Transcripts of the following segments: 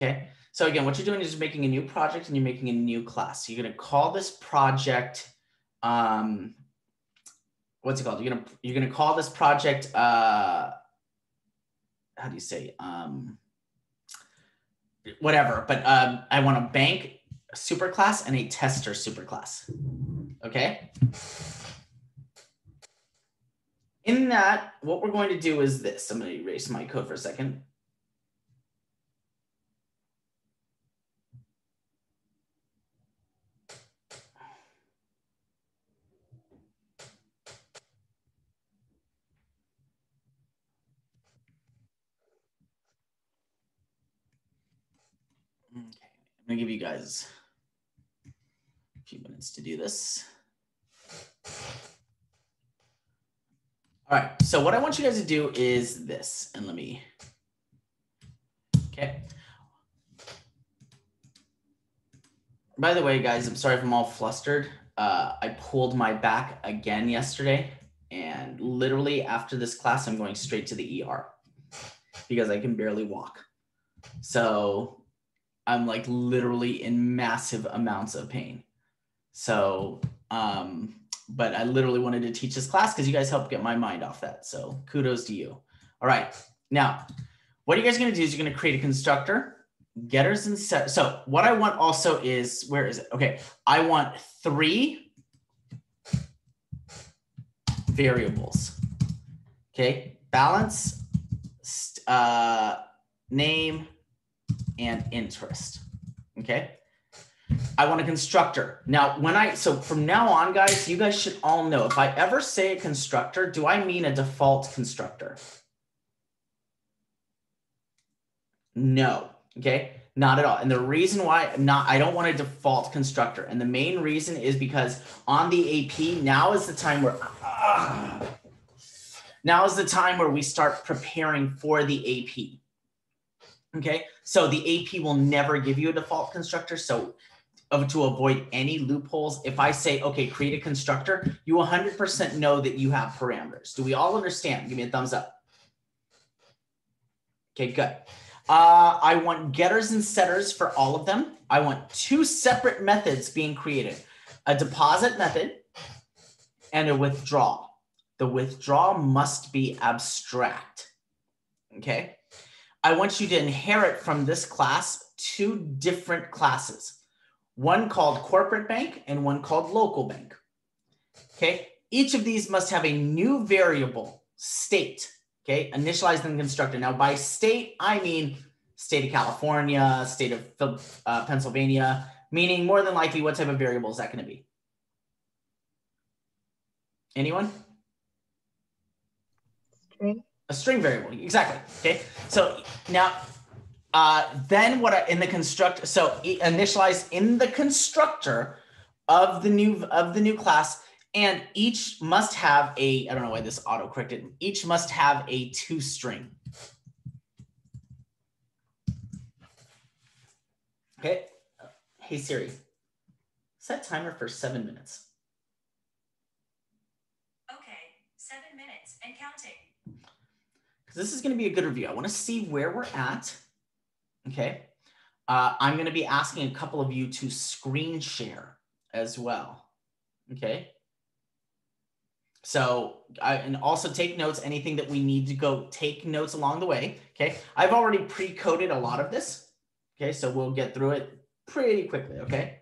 Okay. So again, what you're doing is just making a new project and you're making a new class. So you're going to call this project, what's it called? You're going to call this project, how do you say, whatever, but I want a bank superclass and a tester superclass. Okay. In that, what we're going to do is this. I'm going to erase my code for a second. Okay, I'm going to give you guys a few minutes to do this. All right, so what I want you guys to do is this, and let me, okay. By the way, guys, I'm sorry if I'm all flustered. I pulled my back again yesterday, and literally after this class, I'm going straight to the ER because I can barely walk. So I'm like literally in massive amounts of pain. So, but I literally wanted to teach this class because you guys helped get my mind off that. So kudos to you. All right. Now, what you guys are going to do is you're going to create a constructor, getters and set. So what I want also is, where is it? Okay. I want 3 variables. Okay. Balance, name, and interest. Okay. I want a constructor. Now, so from now on, guys, you guys should all know, if I ever say a constructor, do I mean a default constructor? No. Okay. Not at all. And the reason why I don't want a default constructor. And the main reason is because on the AP, now is the time where we start preparing for the AP. Okay. So the AP will never give you a default constructor. So to avoid any loopholes, if I say, okay, create a constructor, you 100% know that you have parameters. Do we all understand? Give me a thumbs up. Okay, good. I want getters and setters for all of them. I want 2 separate methods being created, a deposit method and a withdraw. The withdraw must be abstract. Okay. I want you to inherit from this class 2 different classes. One called corporate bank and one called local bank. Okay. Each of these must have a new variable, state. Okay. Initialized in the constructor. Now by state, I mean state of California, state of Pennsylvania, meaning more than likely what type of variable is that going to be? Anyone? String. A string variable. Exactly. Okay. So now, then what in the constructor, so initialize in the constructor of the new class, and each must have a, I don't know why this auto corrected, each must have a toString. Okay. Hey Siri, set timer for 7 minutes. Okay, 7 minutes and counting. Because this is going to be a good review. I want to see where we're at. Okay. I'm going to be asking a couple of you to screen share as well. Okay. So, and also take notes, anything that we need to go take notes along the way. Okay. I've already pre-coded a lot of this. Okay. So we'll get through it pretty quickly. Okay.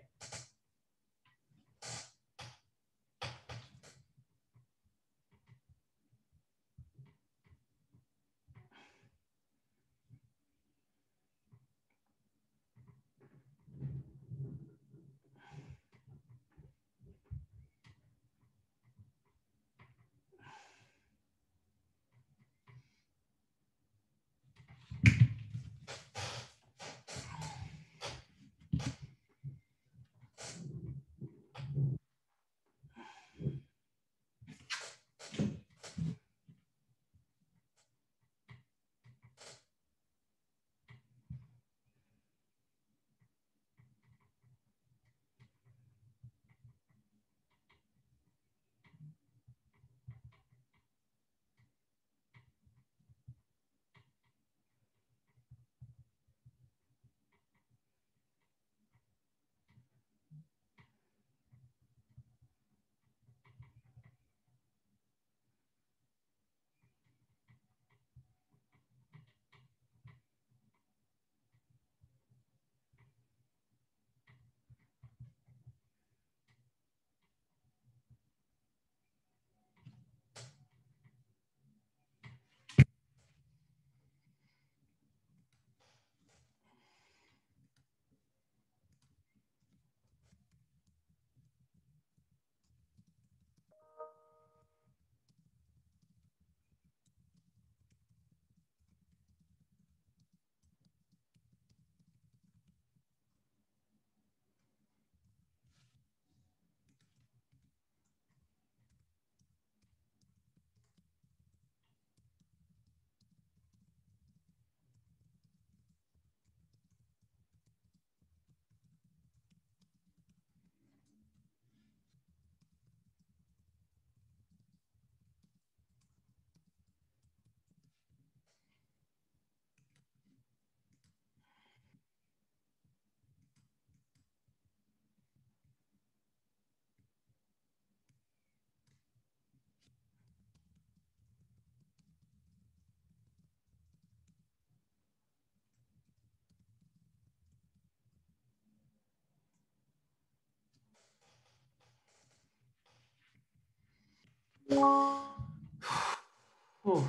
Whew.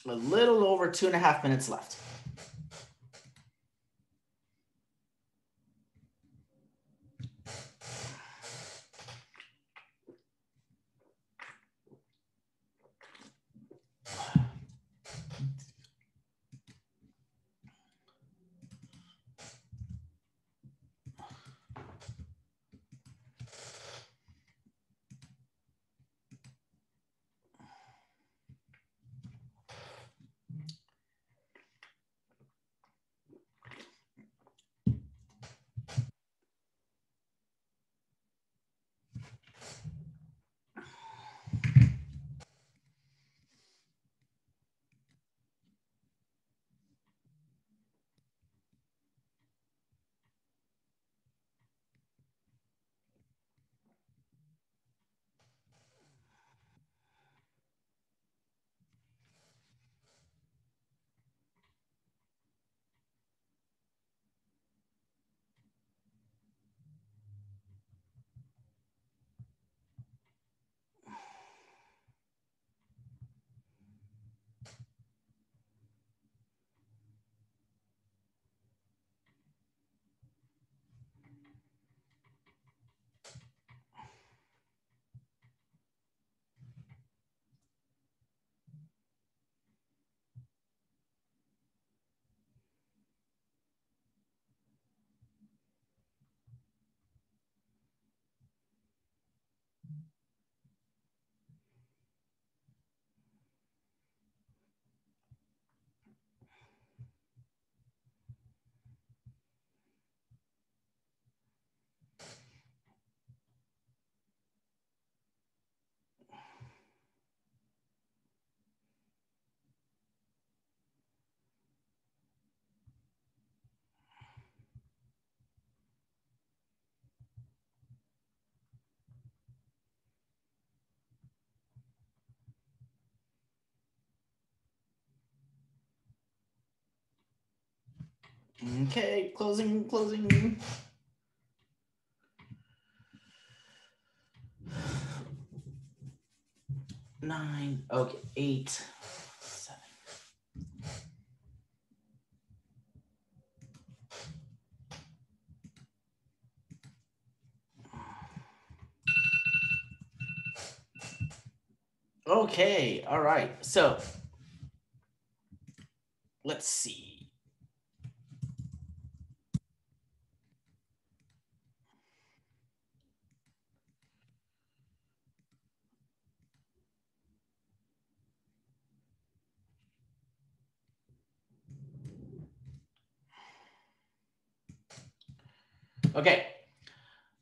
A little over 2.5 minutes left. Okay, closing. 9, okay, 8, 7. Okay, all right. So let's see. Okay,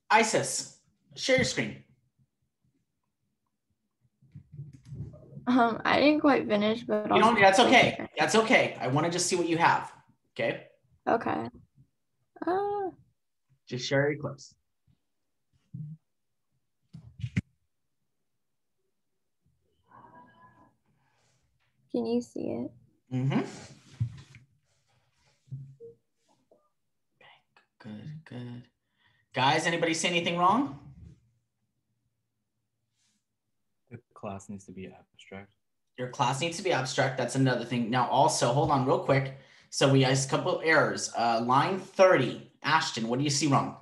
Isis, share your screen. I didn't quite finish, but You don't, that's okay. That's okay. I want to just see what you have. Okay. Okay. Just share your clips. Can you see it? Mm-hmm. Good. Guys, anybody say anything wrong? class needs to be abstract. Your class needs to be abstract. That's another thing. Now, also, hold on real quick. So we have a couple of errors. Line 30, Ashton, what do you see wrong?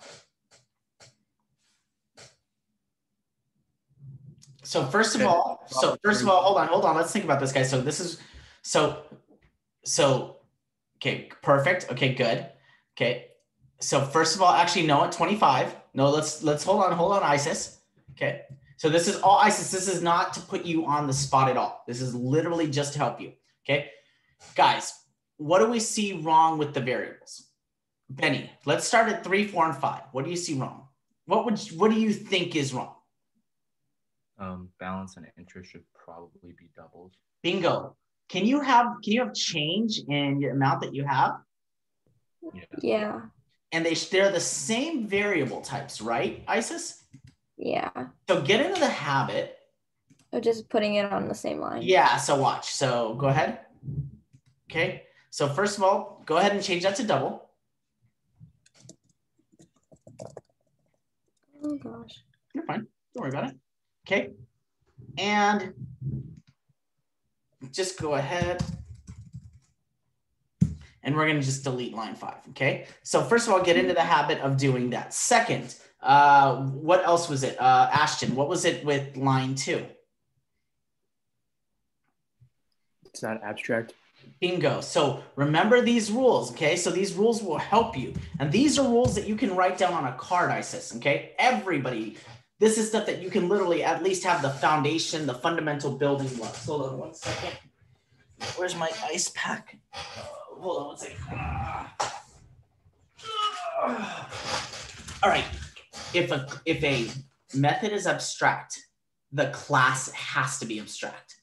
So first of all, hold on. Let's think about this, guys. So this is, okay, perfect. Okay, good. Okay. So first of all, actually, no, at 25. No, let's hold on, Isis. Okay. So this is all Isis. This is not to put you on the spot at all. This is literally just to help you. Okay. Guys, what do we see wrong with the variables? Benny, let's start at 3, 4, and 5. What do you see wrong? What do you think is wrong? Balance and interest should probably be doubles. Bingo. Can you have change in the amount that you have? Yeah. And they're the same variable types, right, Isis? Yeah. So get into the habit Of just putting it on the same line. Yeah, so watch. So go ahead. Okay. So first of all, go ahead and change that to double. Oh gosh. You're fine. Don't worry about it. Okay. And just go ahead. And we're going to just delete line 5. Okay. So first of all, get into the habit of doing that. Second, what else was it? Ashton, what was it with line 2? It's not abstract. Bingo. So remember these rules, okay? So these rules will help you. And these are rules that you can write down on a card, Isis, okay? Everybody, this is stuff that you can literally at least have the foundation, the fundamental building blocks. Hold on one second. Where's my ice pack? Hold on one second. All right. If a method is abstract, the class has to be abstract.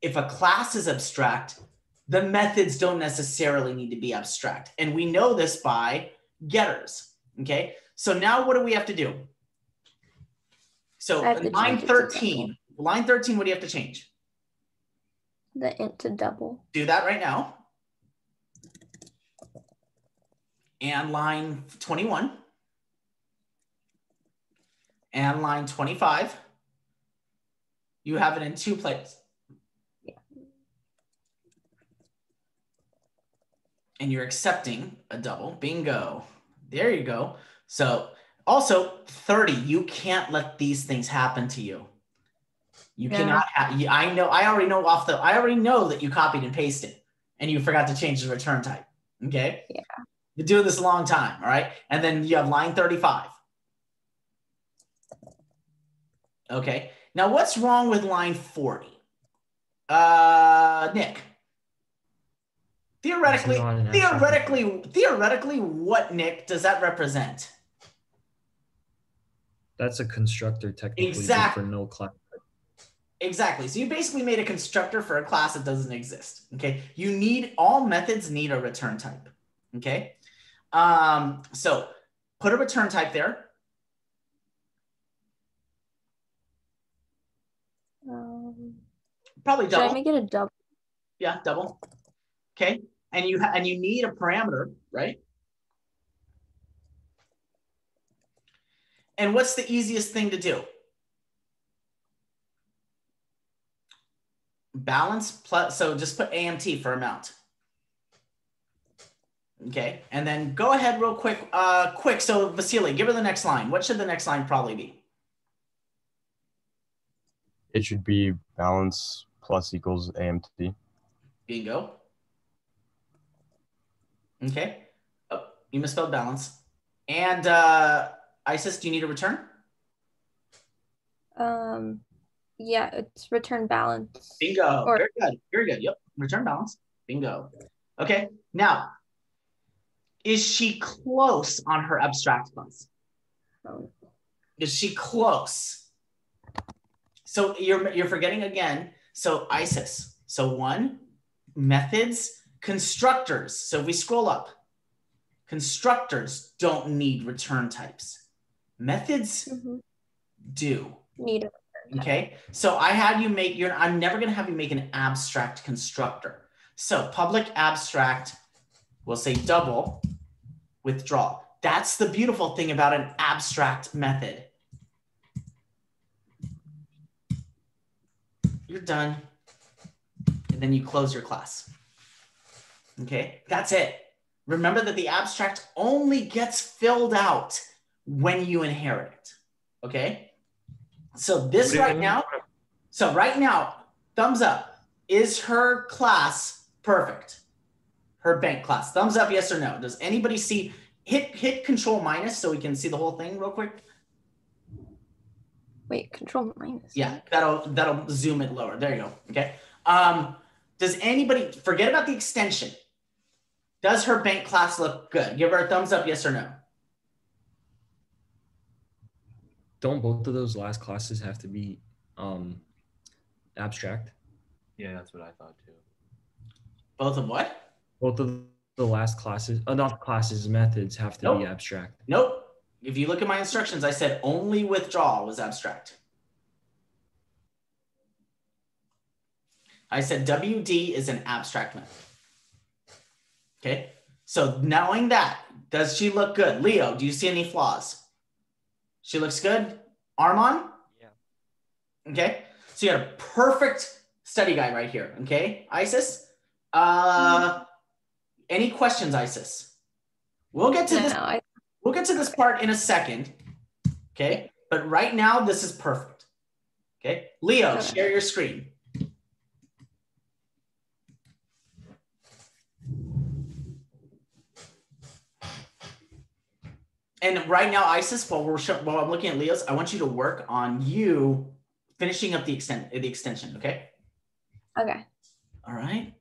If a class is abstract, the methods don't necessarily need to be abstract. And we know this by getters, okay? So now what do we have to do? So line 13, what do you have to change? The int to double. Do that right now. And line 21. And line 25. You have it in 2 places. And you're accepting a double. Bingo. There you go. So also 30, you can't let these things happen to you. You cannot have, I already know that you copied and pasted and you forgot to change the return type. Okay. Yeah. You're doing this a long time. All right. And then you have line 35. Okay. Now what's wrong with line 40? Nick. Theoretically, what, Nick, does that represent? That's a constructor technically Exactly. for no class. Exactly. So you basically made a constructor for a class that doesn't exist. Okay. All methods need a return type. Okay. So put a return type there. Probably double. Should I make it a double? Yeah, double. Okay. And you need a parameter, right? And what's the easiest thing to do? Balance plus, so just put AMT for amount. Okay, and then go ahead real quick. So Vasily, give her the next line. What should the next line probably be? It should be balance plus equals AMT. Bingo. Okay. Oh, you misspelled balance. And Isis, do you need a return? Yeah, it's return balance. Bingo. Very good. Very good. Yep. Return balance. Bingo. Okay. Now, is she close on her abstract class? Oh. Is she close? So you're forgetting again. So Isis. So 1, methods, constructors. So if we scroll up, constructors don't need return types. Methods do. Need a return type. Okay. So I had you make I'm never going to have you make an abstract constructor. So public abstract, we'll say double withdraw. That's the beautiful thing about an abstract method. you're done. And then you close your class. Okay, that's it. Remember that the abstract only gets filled out when you inherit it. Okay, so this right now, thumbs up. Is her class perfect? Her bank class. Thumbs up, yes or no. Does anybody see? Hit control minus so we can see the whole thing real quick. Wait, control minus. Yeah, that'll zoom it lower. There you go. Okay. Does anybody forget about the extension? Does her bank class look good? Give her a thumbs up, yes or no. Don't both of those last classes have to be abstract? Yeah, that's what I thought too. Both of what? Both of the last classes, not classes, methods have to be abstract. Nope. If you look at my instructions, I said only withdrawal was abstract. I said WD is an abstract method. Okay. So knowing that, does she look good? Leo, do you see any flaws? She looks good. Armon? Yeah. Okay. So you got a perfect study guide right here. Okay. Isis? Any questions, Isis? We'll get to this. We'll get to this part in a second. Okay. But right now, this is perfect. Okay. Leo, share your screen. And right now, Isis, while I'm looking at Leo's, I want you to work on you finishing up the extension, okay? Okay. All right.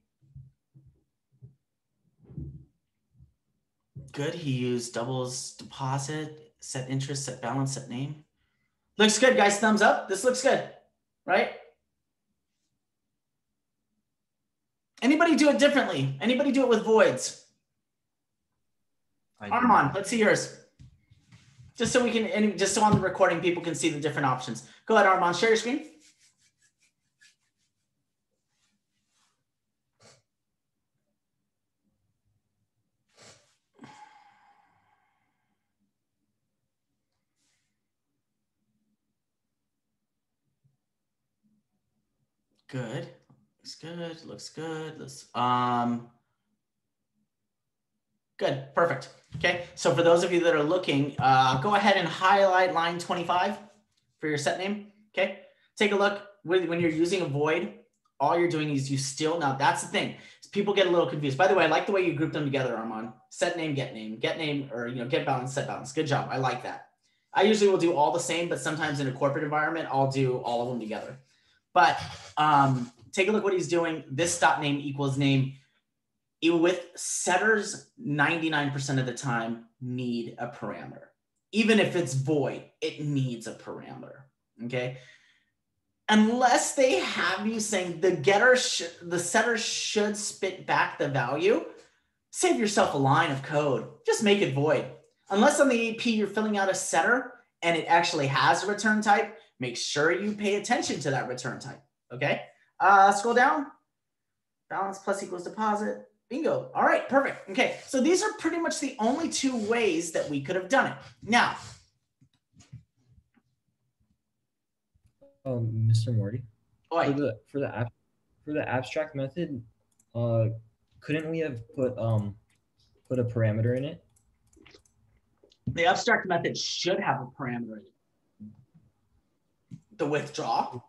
Good. He used doubles deposit, set interest, set balance, set name. Looks good, guys. Thumbs up. This looks good, right? Anybody do it differently? Anybody do it with voids? Armand, let's see yours. Just so we can, and just so on the recording, people can see the different options. Go ahead, Armand, share your screen. Good. Looks good. Looks good. Good. Perfect. Okay. So for those of you that are looking, go ahead and highlight line 25 for your set name. Okay. Take a look. When you're using a void, all you're doing is now that's the thing. People get a little confused. By the way, I like the way you group them together, Armand. Set name, get name, or get balance, set balance. Good job. I like that. I usually will do all the same, but sometimes in a corporate environment, I'll do all of them together. But take a look what he's doing. This dot name equals name. With setters, 99% of the time need a parameter. Even if it's void, it needs a parameter. Okay. Unless they have you saying the setter should spit back the value, save yourself a line of code. Just make it void. Unless on the AP you're filling out a setter and it actually has a return type, make sure you pay attention to that return type. Okay. Scroll down. Balance plus equals deposit. Bingo. All right, perfect. Okay, so these are pretty much the only two ways that we could have done it. Now, Mr. Morty, oi. for the abstract method, couldn't we have put a parameter in it? The abstract method should have a parameter in it. The withdraw.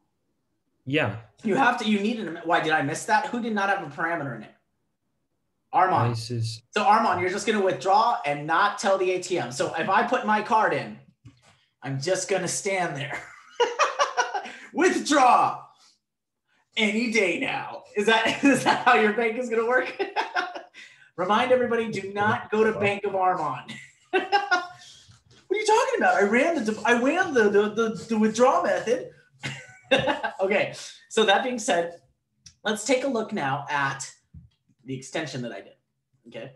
Yeah. You need an. Why did I miss that? Who did not have a parameter in it? Armand. So Armand, you're just going to withdraw and not tell the ATM. So if I put my card in, I'm just going to stand there. Withdraw any day now. Is that how your bank is going to work? Remind everybody, do not go to Bank of Armand. What are you talking about? I ran the withdraw method. Okay. So that being said, let's take a look now at the extension that I did. Okay.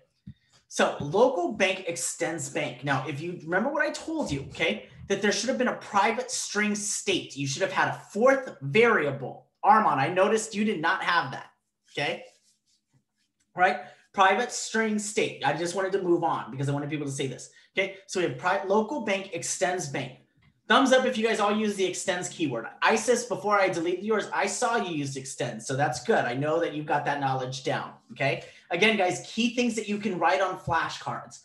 So local bank extends bank. Now, if you remember what I told you, okay, that there should have been a private string state. You should have had a fourth variable. Armand, I noticed you did not have that. Okay. Right. Private string state. I just wanted to move on because I wanted people to see this. Okay. So we have local bank extends bank. Thumbs up if you guys all use the extends keyword. ISIS, before I deleted yours, I saw you used extends, so that's good. I know that you've got that knowledge down, okay? Again, guys, key things that you can write on flashcards.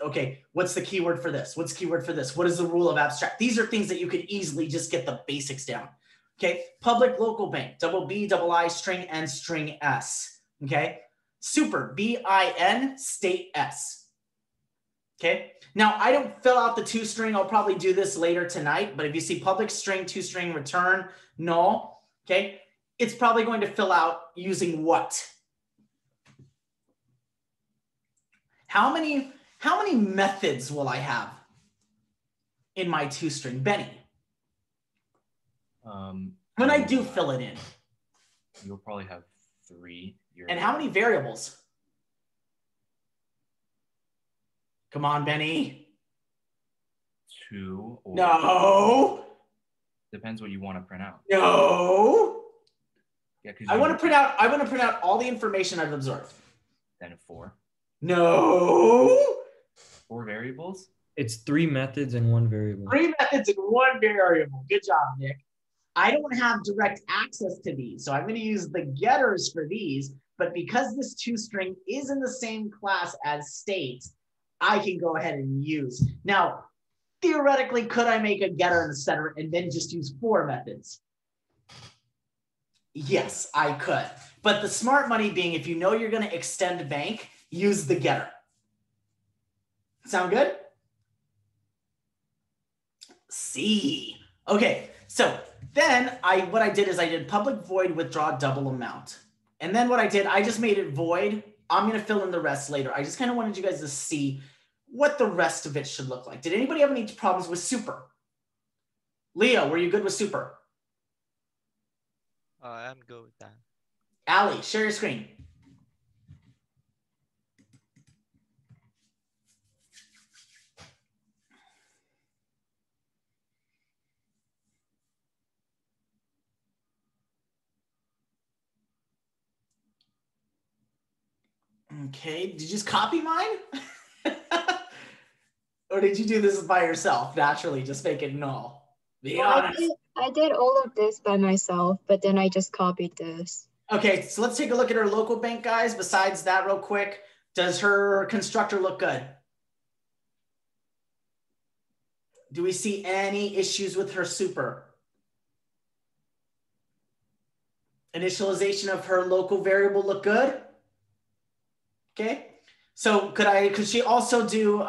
Okay, what's the keyword for this? What's the keyword for this? What is the rule of abstract? These are things that you could easily just get the basics down, okay? Public local bank, double B, double I, string N, string S, okay? Super, B-I-N, state S. Okay, now I don't fill out the toString. I'll probably do this later tonight, but if you see public string, toString, return, null, okay, it's probably going to fill out using what? How many methods will I have in my toString? Benny, when I do fill it in. You'll probably have 3. And how many variables? Come on, Benny. 2. Or no. Depends what you want to print out. No. Yeah, I want to print out all the information I've observed. Then 4. No. 4 variables? It's 3 methods and 1 variable. 3 methods and 1 variable. Good job, Nick. I don't have direct access to these, so I'm going to use the getters for these. But because this toString is in the same class as state, I can go ahead and use. Now, theoretically, could I make a getter and a setter and then just use 4 methods? Yes, I could. But the smart money being, if you know you're going to extend bank, use the getter. Sound good? C. Okay, so then what I did is I did public void withdraw double amount. And then what I did, I just made it void. I'm going to fill in the rest later. I just kind of wanted you guys to see what the rest of it should look like. Did anybody have any problems with super? Leo, were you good with super? I'm good with that. Allie, share your screen. Okay, did you just copy mine? Or did you do this by yourself, naturally, just make it null? Be honest. I did all of this by myself, but then I just copied this. Okay, so let's take a look at her local bank, guys. Besides that, real quick, does her constructor look good? Do we see any issues with her super? Initialization of her local variable look good? Okay, so could she also do,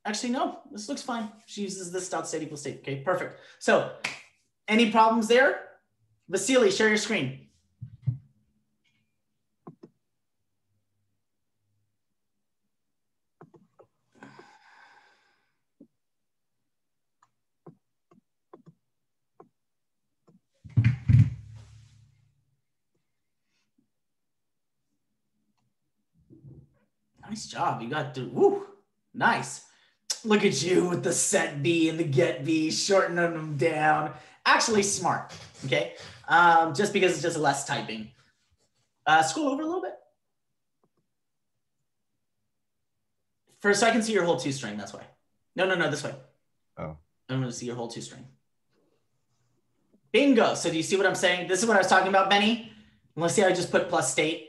actually, no, this looks fine. She uses this dot state equals state. Okay, perfect. So any problems there? Vasily, share your screen. Nice job. You got to, woo, nice. Look at you with the set B and the get B, shortening them down. Actually smart, okay? Just because it's just less typing. Scroll over a little bit. First, so I can see your whole toString, that's why. No, this way. Oh. I'm gonna see your whole toString. Bingo, so do you see what I'm saying? This is what I was talking about, Benny. Let's see how I just put plus state.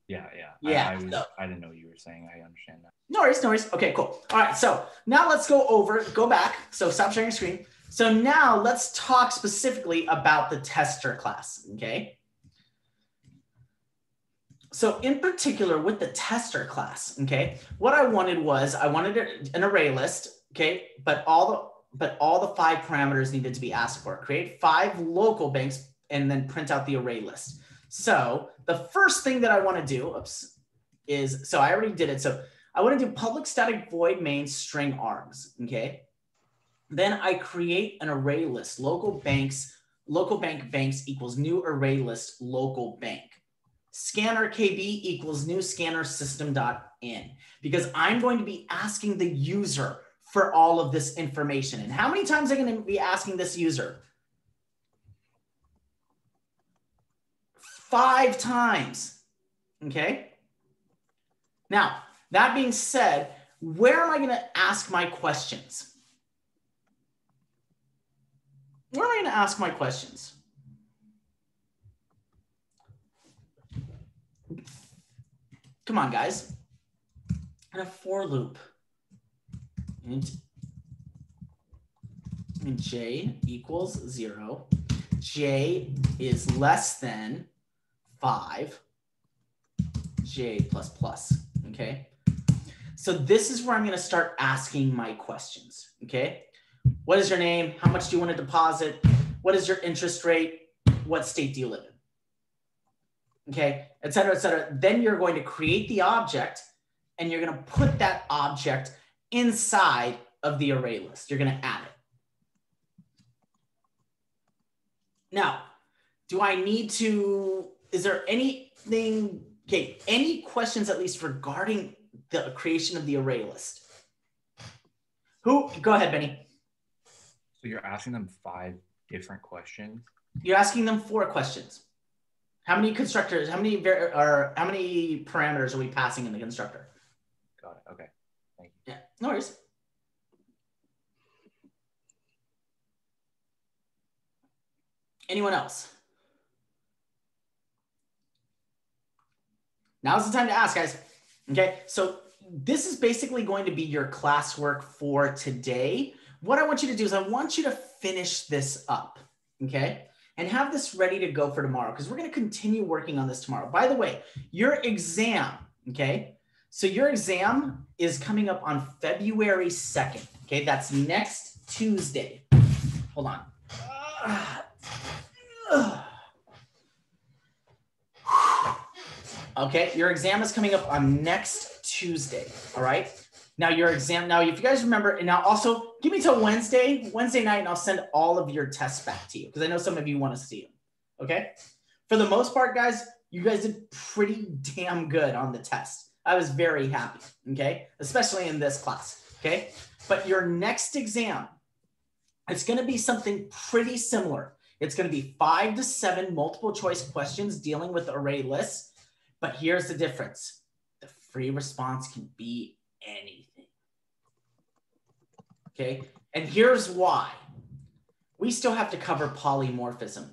Yeah. Yeah. I didn't know what you were saying. I understand that. No worries. Okay, cool. All right, so now let's go back. So stop sharing your screen. So now let's talk specifically about the tester class, okay? So in particular with the tester class, okay, what I wanted an array list, okay, but all the 5 parameters needed to be asked for. Create 5 local banks and then print out the array list. So the first thing that I want to do, is, so I already did it. So I want to do public static void main string args, okay? Then I create an array list, local bank banks equals new array list local bank. Scanner KB equals new scanner system.in, because I'm going to be asking the user for all of this information. And how many times am I going to be asking this user? 5 times, okay? Now, that being said, where am I going to ask my questions? where am I going to ask my questions? Come on, guys. In a for loop. And j equals 0. J is less than 5. J plus plus. Okay. So this is where I'm going to start asking my questions. Okay. What is your name? How much do you want to deposit? What is your interest rate? What state do you live in? Okay, et cetera, et cetera. Then you're going to create the object and you're going to put that object inside of the array list. You're going to add it. Now, do I need to, is there anything, okay, any questions at least regarding the creation of the array list? Who, go ahead, Benny. So you're asking them 5 different questions? You're asking them 4 questions. How many constructors, how many parameters are we passing in the constructor? Got it. Okay. Thank you. Yeah, no worries. Anyone else? Now's the time to ask, guys. Okay, so this is basically going to be your classwork for today. What I want you to do is I want you to finish this up, okay? And have this ready to go for tomorrow because we're going to continue working on this tomorrow. By the way, your exam, okay? So your exam is coming up on February 2nd, okay? That's next Tuesday. Hold on. Okay, your exam is coming up on next Tuesday, all right? Now your exam, now if you guys remember, and now also give me till Wednesday night and I'll send all of your tests back to you because I know some of you want to see them, okay? For the most part, guys, you guys did pretty damn good on the test. I was very happy, okay? Especially in this class, okay? But your next exam, it's gonna be something pretty similar. It's gonna be 5 to 7 multiple choice questions dealing with array lists, but here's the difference. The free response can be anything. Okay, and here's why. We still have to cover polymorphism.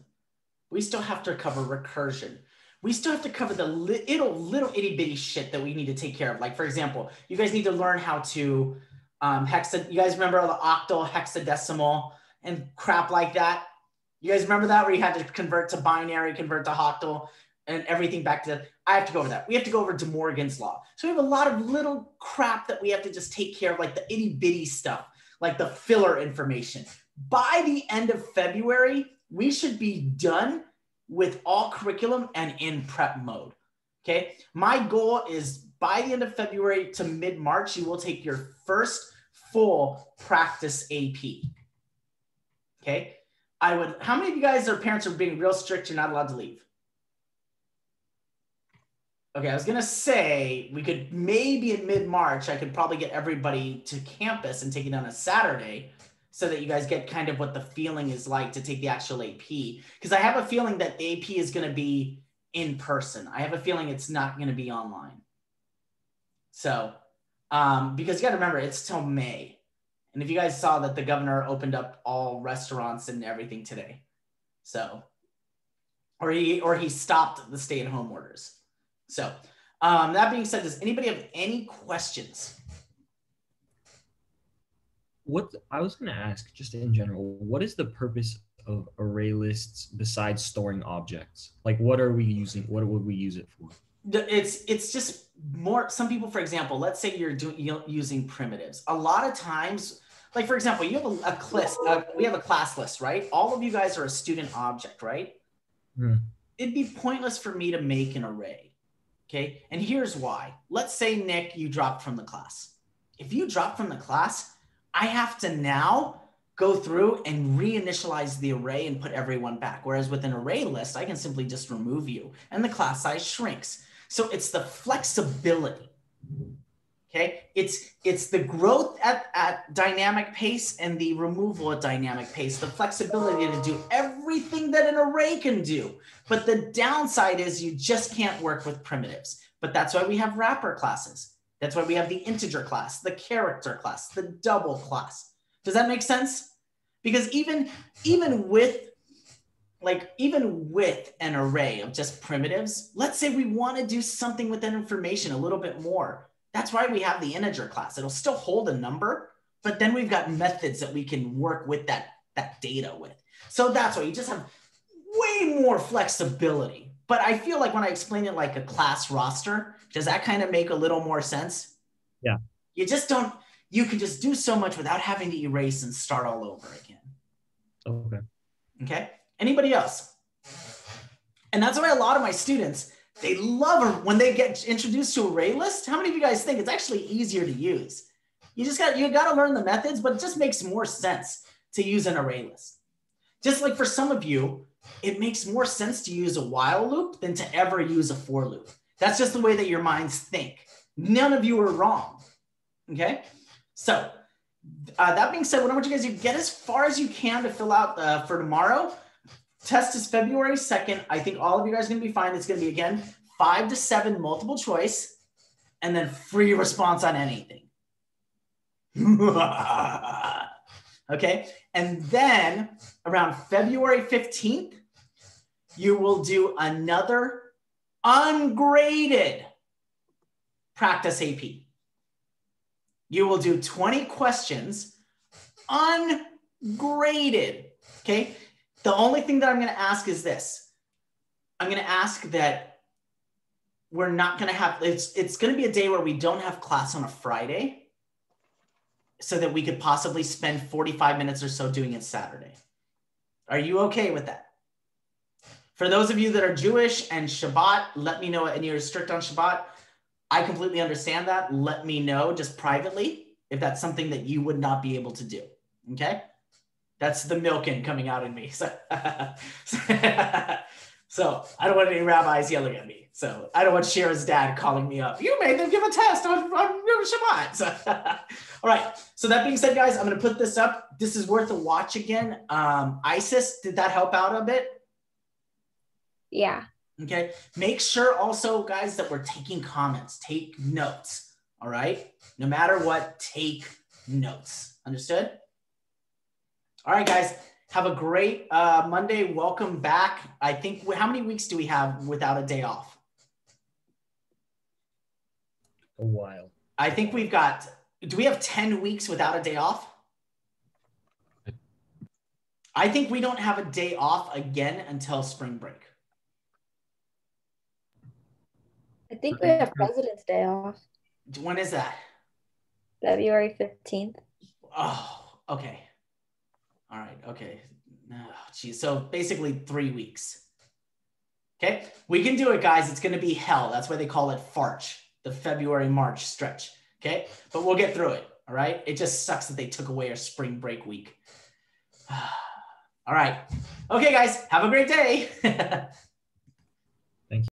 We still have to cover recursion. We still have to cover the little itty bitty shit that we need to take care of. Like for example, you guys need to learn how to you guys remember the octal, hexadecimal, and crap like that? You guys remember that where you had to convert to binary, convert to octal, and everything back to, I have to go over that. We have to go over De Morgan's law. So we have a lot of little crap that we have to just take care of, like the itty bitty stuff, like the filler information. By the end of February, we should be done with all curriculum and in prep mode, okay? My goal is by the end of February to mid-March, you will take your first full practice AP, okay? How many of you guys or parents are being real strict, you're not allowed to leave? Okay, I was gonna say we could maybe in mid-March, I could probably get everybody to campus and take it on a Saturday so that you guys get kind of what the feeling is like to take the actual AP. Because I have a feeling that the AP is gonna be in person. I have a feeling it's not gonna be online. So, because you gotta remember, it's till May. And if you guys saw that the governor opened up all restaurants and everything today. So, or he stopped the stay-at-home orders. So that being said, does anybody have any questions? What I was going to ask, just in general, what is the purpose of array lists besides storing objects? Like, what are we using? What would we use it for? It's just more. Some people, for example, let's say you're using primitives. A lot of times, like for example, you have we have a class list, right? All of you guys are a student object, right? It'd be pointless for me to make an array. Okay, and here's why. Let's say, Nick, you dropped from the class. If you drop from the class, I have to now go through and reinitialize the array and put everyone back. Whereas with an array list, I can simply just remove you and the class size shrinks. So it's the flexibility. Okay, it's the growth at dynamic pace and the removal at dynamic pace, the flexibility to do everything that an array can do. But the downside is you just can't work with primitives. But that's why we have wrapper classes. That's why we have the integer class, the character class, the double class. Does that make sense? Because even with an array of just primitives, let's say we want to do something with that information a little bit more. That's why we have the integer class. It'll still hold a number, but then we've got methods that we can work with that data with. So that's why you just have way more flexibility. But I feel like when I explain it like a class roster, does that kind of make a little more sense? Yeah. You can just do so much without having to erase and start all over again. Okay. Okay. Anybody else? And that's why a lot of my students, they love when they get introduced to ArrayList. How many of you guys think it's actually easier to use? You got to learn the methods, but it just makes more sense to use an ArrayList. Just like for some of you, it makes more sense to use a while loop than to ever use a for loop. That's just the way that your minds think. None of you are wrong. Okay. So that being said, what I want you guys to get as far as you can to fill out for tomorrow. Test is February 2nd. I think all of you guys are going to be fine. It's going to be, again, 5 to 7 multiple choice and then free response on anything. Okay. And then around February 15th, you will do another ungraded practice AP. You will do 20 questions ungraded. Okay. The only thing that I'm going to ask is this. I'm going to ask that we're not going to have, it's going to be a day where we don't have class on a Friday so that we could possibly spend 45 minutes or so doing it Saturday. Are you okay with that? For those of you that are Jewish and Shabbat, let me know, and you're strict on Shabbat, I completely understand that. Let me know just privately if that's something that you would not be able to do, okay? That's the milking coming out in me. So I don't want any rabbis yelling at me. So I don't want Shira's dad calling me up. You made them give a test on Shabbat. So, all right. So that being said, guys, I'm going to put this up. This is worth a watch again. Isis, did that help out a bit? Yeah. Okay. Make sure also, guys, that we're taking comments. Take notes. All right. No matter what, take notes. Understood? All right, guys, have a great Monday. Welcome back. I think, how many weeks do we have without a day off? A while. I think we've got, do we have 10 weeks without a day off? I think we don't have a day off again until spring break. I think we have President's Day off. When is that? February 15th. Oh, okay. All right. Okay. Oh, geez. So basically 3 weeks. Okay. We can do it, guys. It's going to be hell. That's why they call it Farch, the February-March stretch. Okay. But we'll get through it. All right. It just sucks that they took away our spring break week. All right. Okay, guys. Have a great day.